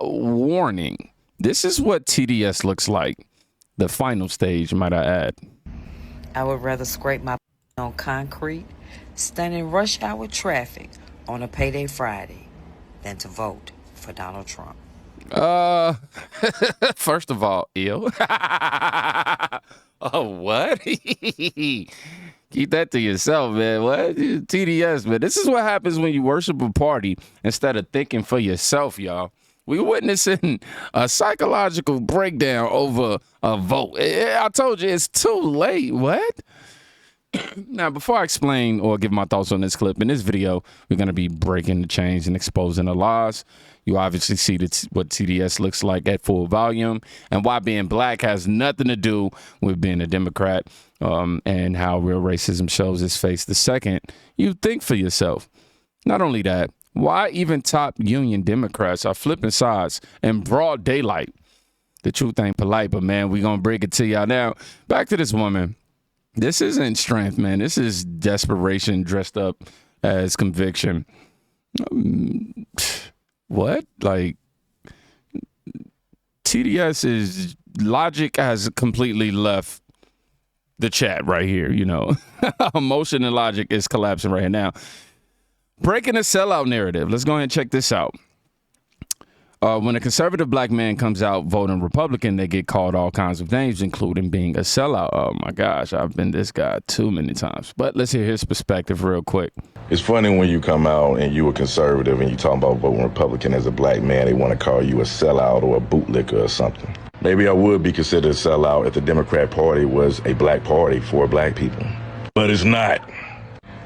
Warning. This is what TDS looks like. The final stage, might I add. I would rather scrape my on concrete, stand in rush hour traffic on a payday Friday than to vote for Donald Trump. First of all, ill. Oh, what? Keep that to yourself, man. What? TDS, man. This is what happens when you worship a party instead of thinking for yourself, y'all. We witnessing a psychological breakdown over a vote. I told you, it's too late. What? Now, before I explain or give my thoughts on this clip, in this video, we're going to be breaking the chains and exposing the lies. You obviously see what TDS looks like at full volume and why being black has nothing to do with being a Democrat, and how real racism shows its face the second you think for yourself. Not only that, why even top union Democrats are flipping sides in broad daylight. The truth ain't polite, but man, we going to break it to y'all. Now, back to this woman. This isn't strength, man. This is desperation dressed up as conviction. What? Like, TDS is logic has completely left the chat right here, you know. Emotion and logic is collapsing right now. Breaking the sellout narrative. Let's go ahead and check this out. When a conservative black man comes out voting Republican, they get called all kinds of names, including being a sellout. Oh, my gosh, I've been this guy too many times. But let's hear his perspective real quick. It's funny when you come out and you a conservative and you talking about voting Republican as a black man, they want to call you a sellout or a bootlicker or something. Maybe I would be considered a sellout if the Democrat Party was a black party for black people. But it's not.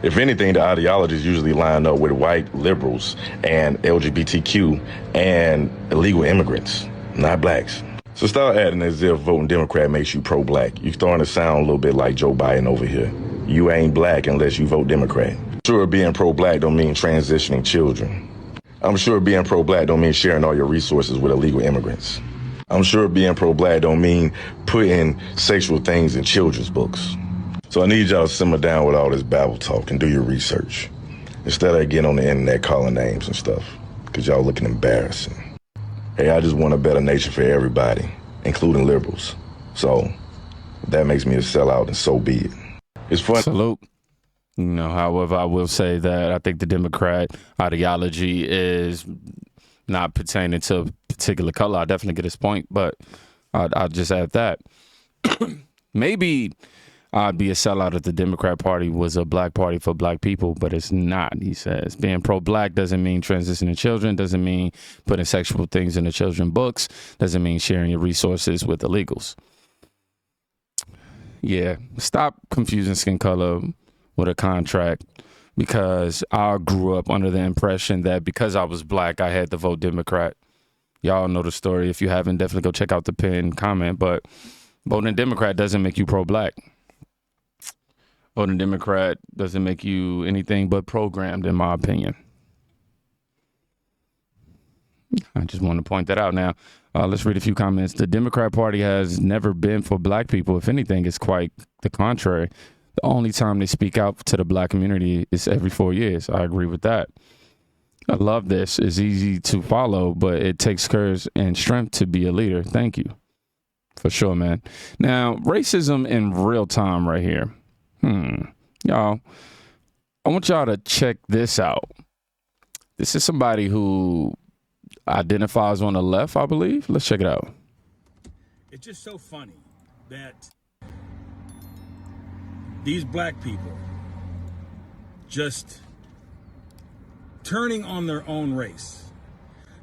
If anything, the ideologies usually line up with white liberals and LGBTQ and illegal immigrants, not blacks. So start acting as if voting Democrat makes you pro-black. You're starting to sound a little bit like Joe Biden over here. You ain't black unless you vote Democrat. I'm sure being pro-black don't mean transitioning children. I'm sure being pro-black don't mean sharing all your resources with illegal immigrants. I'm sure being pro-black don't mean putting sexual things in children's books. So I need y'all to simmer down with all this babble talk and do your research instead of getting on the internet calling names and stuff, because y'all looking embarrassing. Hey, I just want a better nation for everybody, including liberals. So if that makes me a sellout, and so be it. It's fun. Salute. You know, however, I will say that I think the Democrat ideology is not pertaining to a particular color. I definitely get his point, but I'll just add that. Maybe I'd be a sellout if the Democrat Party was a black party for black people, but it's not, he says. Being pro-black doesn't mean transitioning children, doesn't mean putting sexual things in the children's books, doesn't mean sharing your resources with illegals. Yeah, stop confusing skin color with a contract, because I grew up under the impression that because I was black, I had to vote Democrat. Y'all know the story. If you haven't, definitely go check out the pinned comment, but voting Democrat doesn't make you pro-black. Voting Democrat doesn't make you anything but programmed, in my opinion. I just want to point that out. Now, let's read a few comments. The Democrat Party has never been for black people. If anything, it's quite the contrary. The only time they speak out to the black community is every 4 years. I agree with that. I love this. It's easy to follow, but it takes courage and strength to be a leader. Thank you. For sure, man. Now, racism in real time right here. Y'all, I want y'all to check this out. This is somebody who identifies on the left, I believe. Let's check it out. It's just so funny that these black people just turning on their own race,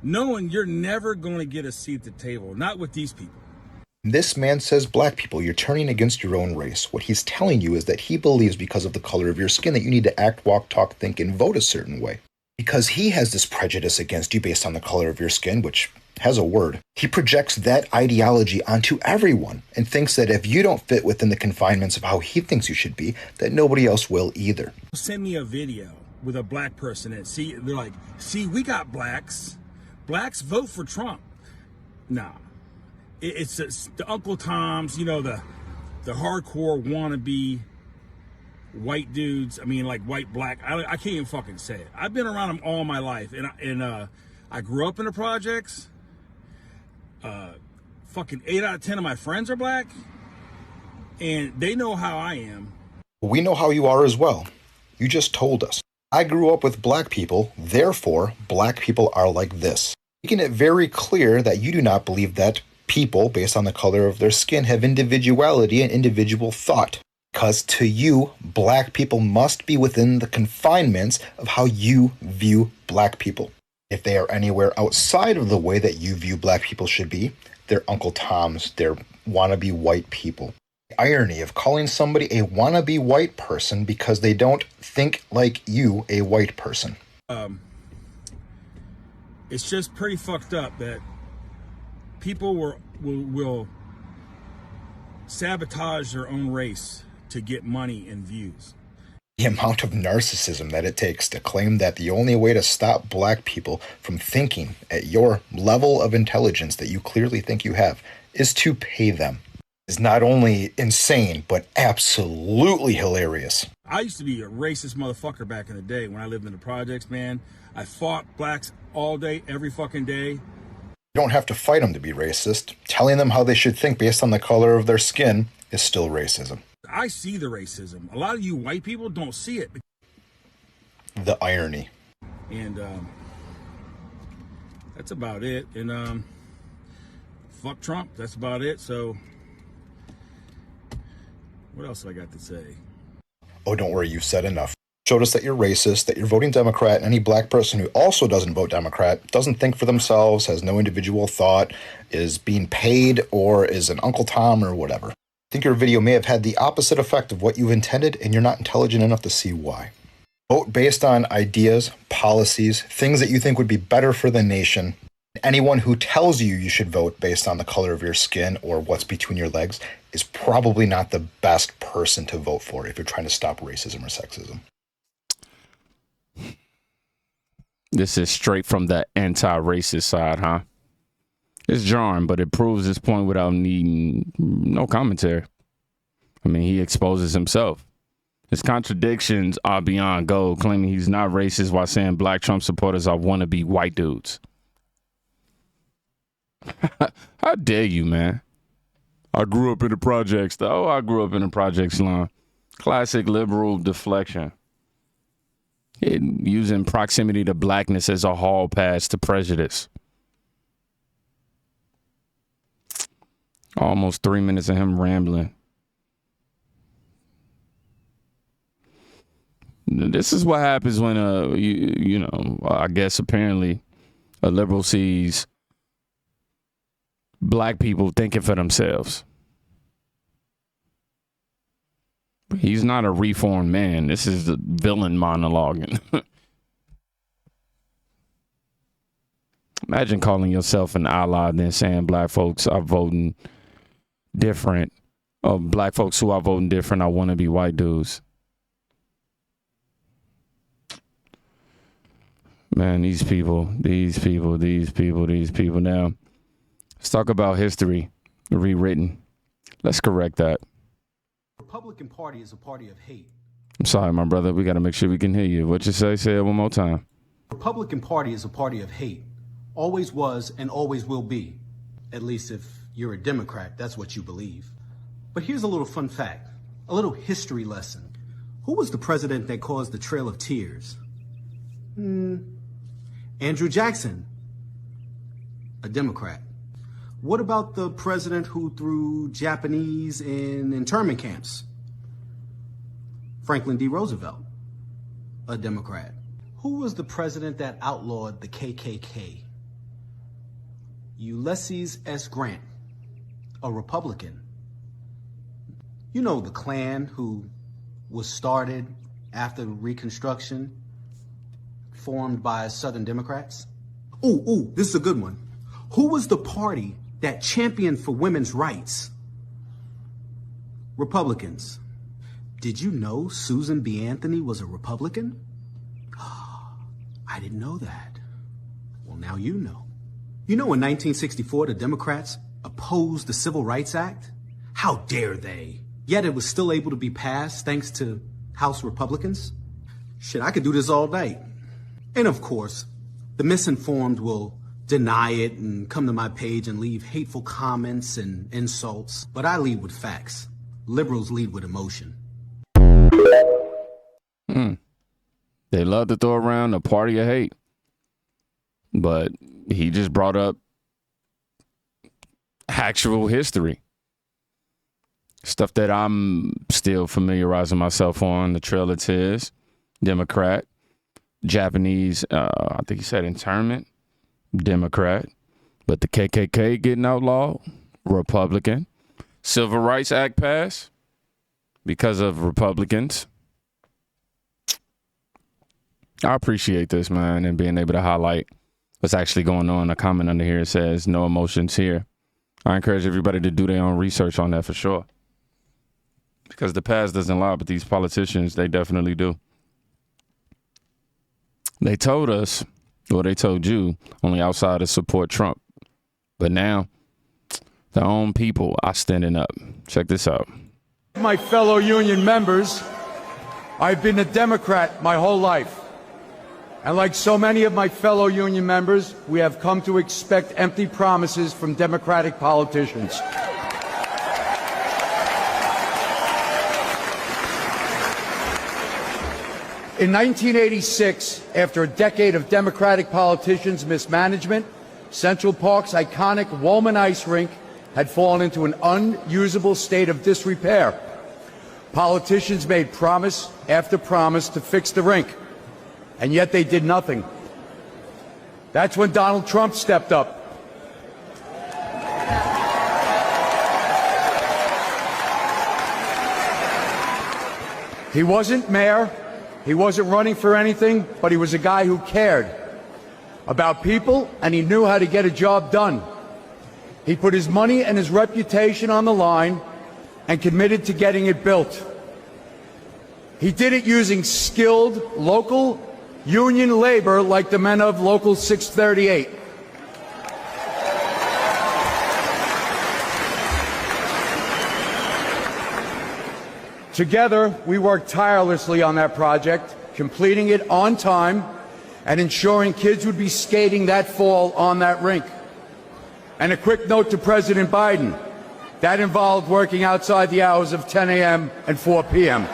knowing you're never going to get a seat at the table, not with these people. This man says, black people, you're turning against your own race. What he's telling you is that he believes because of the color of your skin that you need to act, walk, talk, think, and vote a certain way. Because he has this prejudice against you based on the color of your skin, which has a word. He projects that ideology onto everyone and thinks that if you don't fit within the confinements of how he thinks you should be, that nobody else will either. Send me a video with a black person and they're like, see, we got blacks. Blacks vote for Trump. Nah. It's the Uncle Toms, you know, the hardcore wannabe white dudes. I mean, like white, black. I can't even fucking say it. I've been around them all my life, and I grew up in the projects. Fucking 8 out of 10 of my friends are black, and they know how I am. We know how you are as well. You just told us. I grew up with black people, therefore, black people are like this. Making it very clear that you do not believe that people, based on the color of their skin, have individuality and individual thought. Because to you, black people must be within the confinements of how you view black people. If they are anywhere outside of the way that you view black people should be, they're Uncle Toms, they're wannabe white people. The irony of calling somebody a wannabe white person because they don't think like you, a white person. It's just pretty fucked up that people will sabotage their own race to get money and views. The amount of narcissism that it takes to claim that the only way to stop black people from thinking at your level of intelligence that you clearly think you have is to pay them is not only insane, but absolutely hilarious. I used to be a racist motherfucker back in the day when I lived in the projects, man. I fought blacks all day, every fucking day. You don't have to fight them to be racist. Telling them how they should think based on the color of their skin is still racism. I see the racism. A lot of you white people don't see it. The irony. And that's about it. And fuck Trump. That's about it. So what else have I got to say? Oh, don't worry, you've said enough. Showed us that you're racist, that you're voting Democrat, and any black person who also doesn't vote Democrat, doesn't think for themselves, has no individual thought, is being paid, or is an Uncle Tom or whatever. I think your video may have had the opposite effect of what you intended, and you're not intelligent enough to see why. Vote based on ideas, policies, things that you think would be better for the nation. Anyone who tells you you should vote based on the color of your skin or what's between your legs is probably not the best person to vote for if you're trying to stop racism or sexism. This is straight from the anti-racist side, huh? It's jarring, but it proves his point without needing no commentary. I mean, he exposes himself. His contradictions are beyond gold, claiming he's not racist while saying black Trump supporters are wannabe white dudes. How dare you, man? I grew up in the projects. I grew up in the projects line. Classic liberal deflection. Using proximity to blackness as a hall pass to prejudice. Almost 3 minutes of him rambling. This is what happens when I guess apparently a liberal sees black people thinking for themselves. He's not a reformed man. This is the villain monologuing. Imagine calling yourself an ally and then saying black folks are voting different. Or black folks who are voting different are wannabe white dudes. Man, these people. Now, let's talk about history rewritten. Let's correct that. Republican Party is a party of hate. I'm sorry, my brother. We got to make sure we can hear you. What you say? Say it one more time. Republican Party is a party of hate. Always was and always will be. At least if you're a Democrat, that's what you believe. But here's a little fun fact, a little history lesson. Who was the president that caused the Trail of Tears? Andrew Jackson, a Democrat. What about the president who threw Japanese in internment camps? Franklin D. Roosevelt, a Democrat. Who was the president that outlawed the KKK? Ulysses S. Grant, a Republican. You know, the Klan who was started after Reconstruction, formed by Southern Democrats. Ooh, this is a good one. Who was the party that championed for women's rights? Republicans. Did you know Susan B. Anthony was a Republican? I didn't know that. Well, now you know. You know, in 1964, the Democrats opposed the Civil Rights Act? How dare they? Yet it was still able to be passed thanks to House Republicans. Shit, I could do this all night. And of course, the misinformed will deny it and come to my page and leave hateful comments and insults, but I lead with facts. Liberals lead with emotion. They love to throw around a party of hate. But he just brought up actual history. Stuff that I'm still familiarizing myself on. The Trail of Tears, Democrat. Japanese, I think he said internment, Democrat. But the KKK getting outlawed, Republican. Civil Rights Act passed because of Republicans. I appreciate this, man, and being able to highlight what's actually going on. A comment under here says, no emotions here. I encourage everybody to do their own research on that for sure. Because the past doesn't lie, but these politicians, they definitely do. They told us, or they told you, only outsiders support Trump. But now, their own people are standing up. Check this out. My fellow union members, I've been a Democrat my whole life. And like so many of my fellow union members, we have come to expect empty promises from Democratic politicians. In 1986, after a decade of Democratic politicians' mismanagement, Central Park's iconic Wollman ice rink had fallen into an unusable state of disrepair. Politicians made promise after promise to fix the rink, and yet they did nothing. That's when Donald Trump stepped up. He wasn't mayor, he wasn't running for anything, but he was a guy who cared about people, and he knew how to get a job done. He put his money and his reputation on the line and committed to getting it built. He did it using skilled local union labor like the men of Local 638. Together, we worked tirelessly on that project, completing it on time and ensuring kids would be skating that fall on that rink. And a quick note to President Biden, that involved working outside the hours of 10 a.m. and 4 p.m.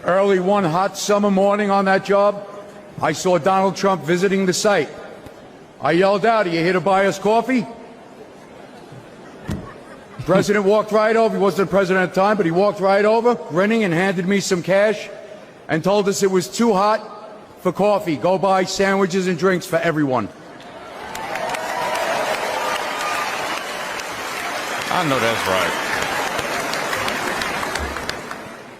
Early one hot summer morning on that job, I saw Donald Trump visiting the site. I yelled out, "Are you here to buy us coffee?" The president walked right over. He wasn't the president at the time, but he walked right over, grinning, and handed me some cash and told us it was too hot for coffee. Go buy sandwiches and drinks for everyone. I know that's right.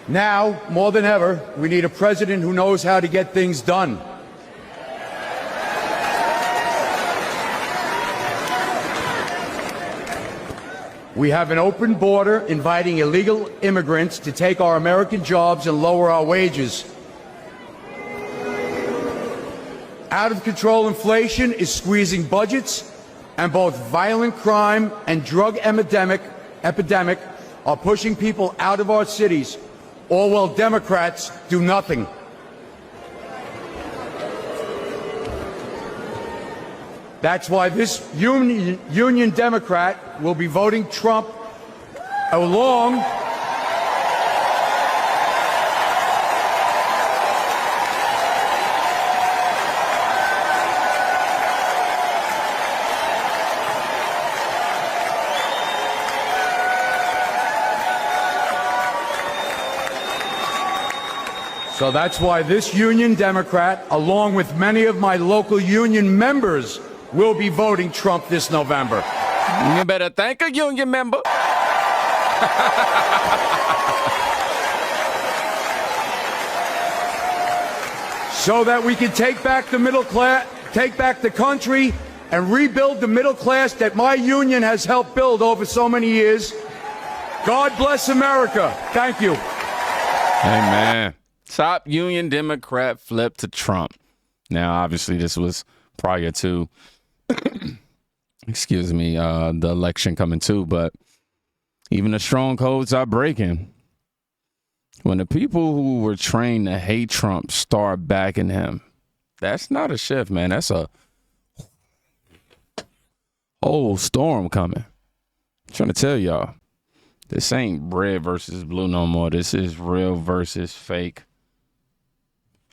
Now, more than ever, we need a president who knows how to get things done. We have an open border inviting illegal immigrants to take our American jobs and lower our wages. Out of control inflation is squeezing budgets, and both violent crime and drug epidemic are pushing people out of our cities, all while Democrats do nothing. That's why this union Democrat will be voting Trump along So that's why this union Democrat, along with many of my local union members, will be voting Trump this November. You better thank a union member. So that we can take back the middle class, take back the country, and rebuild the middle class that my union has helped build over so many years. God bless America. Thank you. Amen. Top union Democrat flip to Trump. Now, obviously, this was prior to, excuse me, the election coming too, but Even the strongholds are breaking. When the people who were trained to hate Trump start backing him, that's not a shift, man. That's a whole storm coming. I'm trying to tell y'all, this ain't red versus blue no more. This is real versus fake.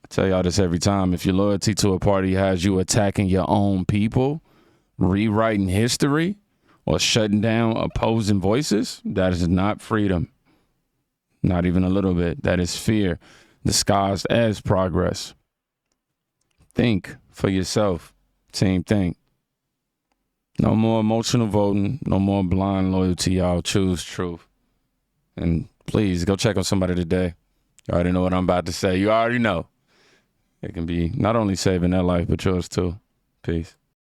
I tell y'all this every time. If your loyalty to a party has you attacking your own people, rewriting history, or shutting down opposing voices, that is not freedom. Not even a little bit. That is fear disguised as progress. Think for yourself. Team, think. No more emotional voting. No more blind loyalty, y'all. Choose truth. And please go check on somebody today. You already know what I'm about to say. You already know. It can be not only saving their life, but yours too. Peace.